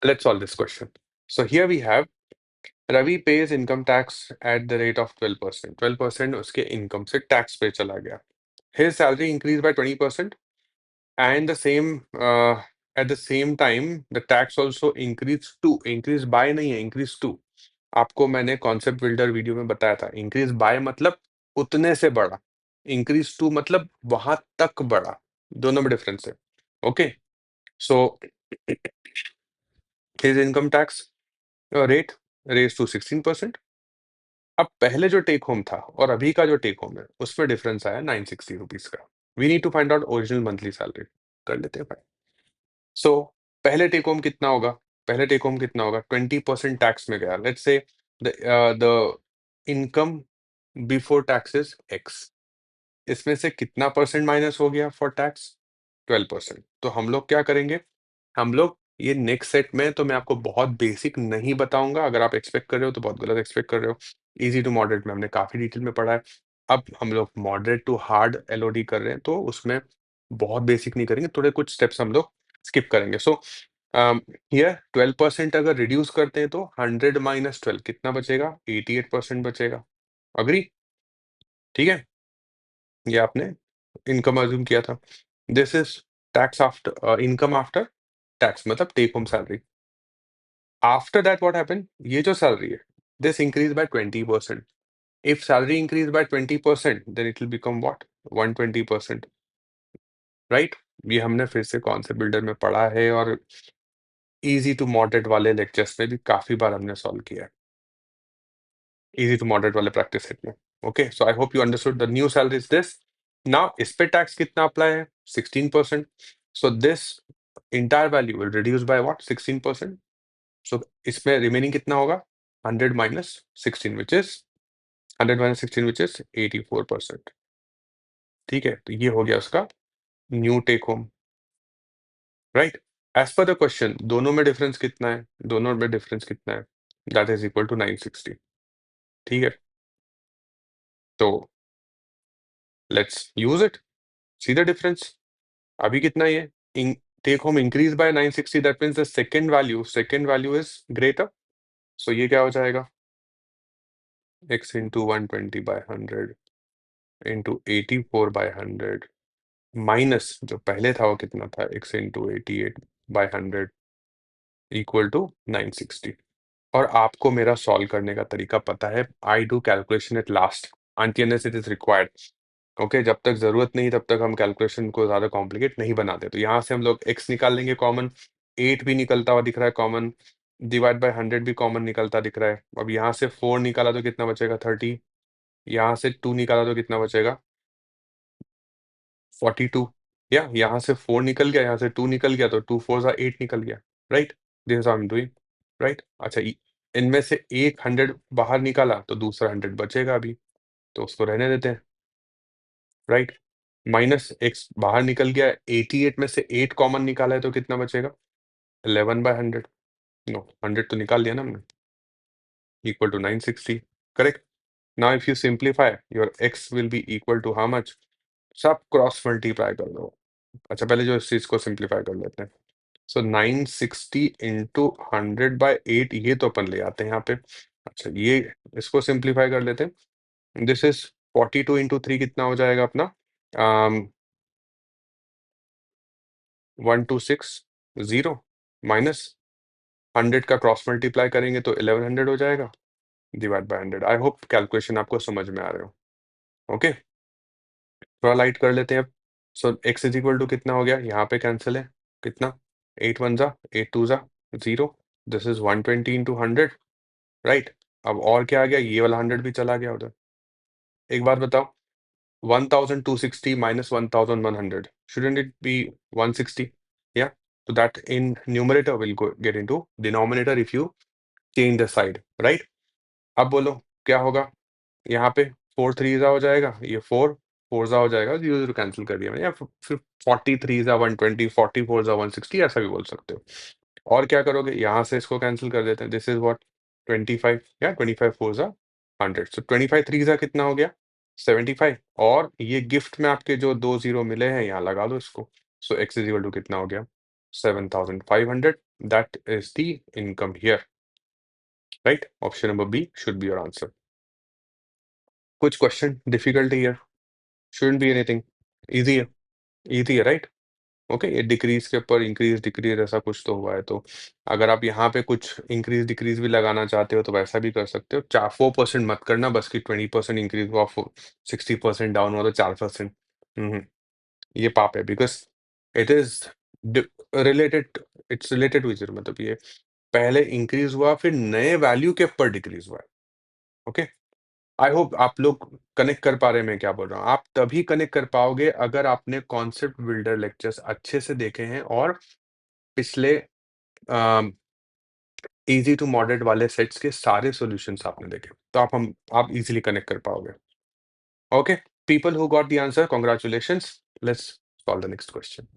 Let's solve this question. So here we have Ravi pays income tax at the rate of 12%. 12% उसके income से tax पे चला गया. His salary increased by 20% and at the same time the tax also increased to. Increase by नहीं है, increase to. आपको मैंने concept builder video में बताया था. Increase by मतलब उतने से बड़ा. Increase to मतलब वहां तक बड़ा. दोनों में difference है. Okay. So his income tax rate raised to 16%. अब पहले जो टेक होम था और अभी का जो टेक होम है उसमें डिफरेंस आया 960 रुपीज का. We need to find out original monthly salary. कर लेते हैं भाई. सो पहले टेक होम कितना होगा? पहले टेक होम कितना होगा? 20% टैक्स में गया. Let's say the income before taxes x. इसमें से कितना परसेंट माइनस हो गया फॉर टैक्स? 12%. तो हम लोग क्या करेंगे? हम लोग ये नेक्स्ट सेट में तो मैं आपको बहुत बेसिक नहीं बताऊंगा. अगर आप एक्सपेक्ट कर रहे हो तो बहुत गलत एक्सपेक्ट कर रहे हो. इजी टू मॉडरेट में हमने काफी डिटेल में पढ़ा है. अब हम लोग मॉडरेट टू हार्ड एलओडी कर रहे हैं तो उसमें बहुत बेसिक नहीं करेंगे. थोड़े कुछ स्टेप्स हम लोग स्किप करेंगे. सो हियर 12% अगर रिड्यूस करते हैं तो 100 माइनस 12 कितना बचेगा? 88% बचेगा. अग्री? ठीक है. ये आपने इनकम अज्यूम किया था. This is tax after income after tax मतलब take home salary. After that what happened? ये जो सैलरी है this increase by 20%. If salary increase by 20% then it will become what? 120%. Right. ये हमने फिर से कॉन्सेप्ट बिल्डर में पढ़ा है और इजी टू मॉडरेट वाले लेक्चर्स में भी काफी बार हमने सॉल्व किया है. इजी टू मॉडरेट वाले प्रैक्टिस सेट में. Okay. So I hope you understood. The new salary is this. Now इस पे टैक्स कितना अप्लाई है? 16%. So this entire value will reduce by what? 16%. सो इसमें रिमेनिंग कितना होगा? 100 minus 16 which is 100 minus 16 which is 84%. ठीक है. तो ये हो गया उसका new take home. Right. As per the question दोनों में डिफरेंस कितना है? दोनों में डिफरेंस कितना है? That is equal to 960. ठीक है. तो let's use it. See the difference. अभी कितना ये take home increase by 960. That means the second value is greater. So ये क्या हो जाएगा? x इंटू 120/100 इंटू 84/100 माइनस जो पहले था वो कितना था? x into 88/100 equal to 960. और आपको मेरा सॉल्व करने का तरीका पता है. I do calculation at last until it is required. Okay. जब तक जरूरत नहीं तब तक हम कैलकुलेशन को ज्यादा कॉम्प्लिकेट नहीं बनाते. तो यहाँ से हम लोग x निकाल लेंगे कॉमन. 8 भी निकलता हुआ दिख रहा है कॉमन. डिवाइड बाय 100 भी कॉमन निकलता दिख रहा है. अब यहाँ से 4 निकाला तो कितना बचेगा? 30. यहाँ से 2 निकाला तो कितना बचेगा? 42. या यहाँ से 4 निकल गया, यहाँ से 2 निकल गया तो 2 4 सा 8 निकल गया. Right. This is how I am doing. Right. अच्छा इनमें से एक 100 बाहर निकाला तो दूसरा 100 बचेगा अभी. तो उसको रहने देते हैं. राइट. माइनस एक्स बाहर निकल गया. 88 में से 8 कॉमन निकाला है तो कितना बचेगा? 11/100. नो 100 तो निकाल दिया ना हमने. Equal to 960. Correct. Now if you simplify your x will be equal to how much? सब क्रॉस मल्टीप्लाई कर दो. अच्छा पहले जो इस चीज को सिंप्लीफाई कर लेते हैं. सो 960 इंटू 100/8 ये तो अपन ले आते हैं यहाँ पे. अच्छा ये इसको सिंप्लीफाई कर लेते हैं. दिस इज 42 इंटू 3 कितना हो जाएगा अपना? 1260 माइनस 100 का क्रॉस मल्टीप्लाई करेंगे तो 1100 हो जाएगा. Divide by 100. I hope calculation आपको समझ में आ रहे हो. ओके. थोड़ा लाइट कर लेते हैं अब. सो एक्स इज इक्वल टू कितना हो गया? यहाँ पे कैंसिल है. कितना? 8 1 जा 8 2 जा 0. This is 120 into 100. राइट. अब और क्या आ गया? ये वाला 100 भी चला गया उधर. एक बात बताओ. 1260 minus 1100 shouldn't it be 160? Yeah. So that in numerator will get into denominator if you change the side. Right. अब बोलो क्या होगा? यहाँ पे 4 3 हो जाएगा. ये 4 4 हो जाएगा. 0 कैंसिल कर दिया मैंने. या फिर 43 120 44 160 ऐसा भी बोल सकते हो. और क्या करोगे? यहाँ से इसको कैंसिल कर देते हैं. This is what? 25. या 25 4 100. सो 25 3 कितना हो गया? 75. और ये गिफ्ट में आपके जो 2 0 मिले हैं यहाँ लगा दो इसको. सो x इज इक्वल टू कितना हो गया? 7500. That is the income here, right? Option number B should be your answer. कुछ question difficult here? Shouldn't be anything. Easy है, easy है, right? ओके, ये डिक्रीज के ऊपर इंक्रीज डिक्रीज ऐसा कुछ तो हुआ है, तो अगर आप यहाँ पे कुछ इंक्रीज डिक्रीज भी लगाना चाहते हो तो वैसा भी कर सकते हो। 4% मत करना बस कि 20% इंक्रीज हुआ, 60% डाउन हुआ तो 4%। ये पाप है, because it is related, it's related विच, मतलब ये पहले इंक्रीज हुआ फिर नए वैल्यू के ऊपर डिक्रीज हुआ है। ओके, आई होप आप लोग कनेक्ट कर पा रहे हैं मैं क्या बोल रहा हूँ। आप तभी कनेक्ट कर पाओगे अगर आपने कॉन्सेप्ट बिल्डर लेक्चर्स अच्छे से देखे हैं और पिछले ईज़ी टू मॉडरेट वाले सेट्स के सारे सॉल्यूशंस आपने देखे, तो आप इज़िली कनेक्ट कर पाओगे। Okay, people who got the answer congratulations, let's solve the next question.